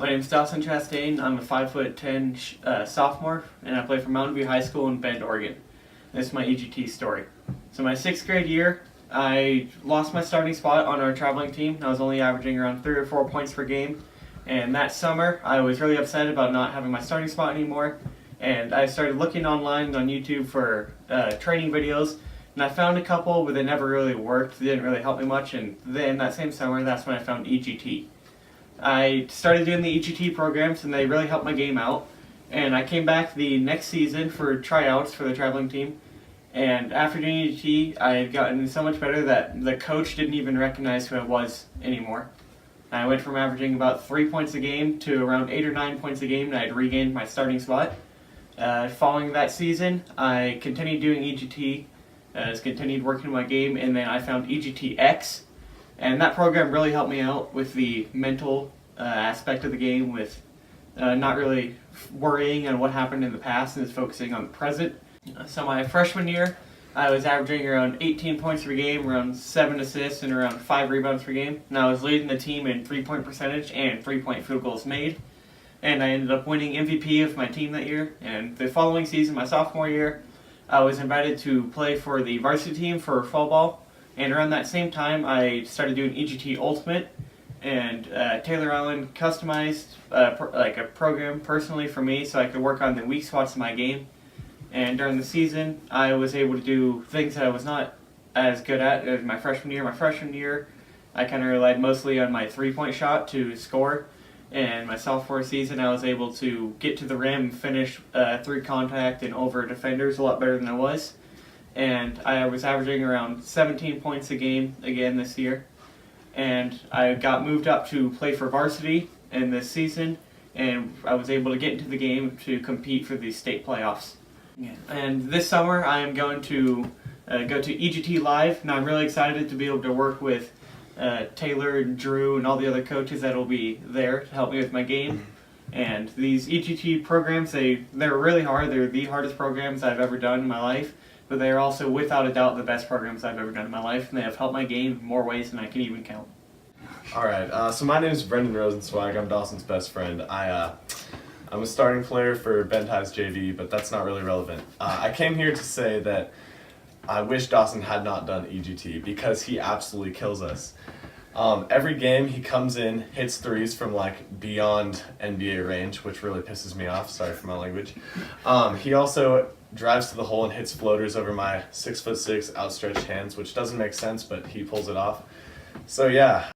My name is Dawsen EGT. I'm a 5'10" sophomore, and I play for Mountain View High School in Bend, Oregon. This is my EGT story. So my 6th grade year, I lost my starting spot on our traveling team. I was only averaging around 3 or 4 points per game. And that summer, I was really upset about not having my starting spot anymore. And I started looking online on YouTube for training videos. And I found a couple, but they never really worked. They didn't really help me much. And then that same summer, that's when I found EGT. I started doing the EGT programs, and they really helped my game out. And I came back the next season for tryouts for the traveling team. And after doing EGT, I had gotten so much better that the coach didn't even recognize who I was anymore. I went from averaging about 3 points a game to around 8 or 9 points a game, and I had regained my starting spot. Following that season, I continued doing EGT, continued working on my game, and then I found EGTX. And that program really helped me out with the mental aspect of the game, with not really worrying on what happened in the past and just focusing on the present. So my freshman year, I was averaging around 18 points per game, around 7 assists, and around 5 rebounds per game. And I was leading the team in 3-point percentage and 3-point field goals made. And I ended up winning MVP of my team that year. And the following season, my sophomore year, I was invited to play for the varsity team for fall ball. And around that same time, I started doing EGT Ultimate, and Taylor Allen customized a program personally for me so I could work on the weak spots of my game. And during the season, I was able to do things that I was not as good at as my freshman year. My freshman year, I kind of relied mostly on my 3-point shot to score. And my sophomore season, I was able to get to the rim and finish 3 contact and over defenders a lot better than I was. And I was averaging around 17 points a game again this year. And I got moved up to play for varsity in this season, and I was able to get into the game to compete for the state playoffs. Yeah. And this summer I am going to go to EGT Live, and I'm really excited to be able to work with Taylor and Drew and all the other coaches that will be there to help me with my game. And these EGT programs, they're really hard. They're the hardest programs I've ever done in my life. But they are also, without a doubt, the best programs I've ever done in my life, and they have helped my game in more ways than I can even count. Alright, so my name is Brendan Rosenzweig. I'm Dawson's best friend. I'm a starting player for Bend High's JV, but that's not really relevant. I came here to say that I wish Dawson had not done EGT, because he absolutely kills us. Every game he comes in, hits threes from beyond NBA range, which really pisses me off, sorry for my language. He also drives to the hole and hits floaters over my 6'6" outstretched hands, which doesn't make sense, but he pulls it off. So yeah.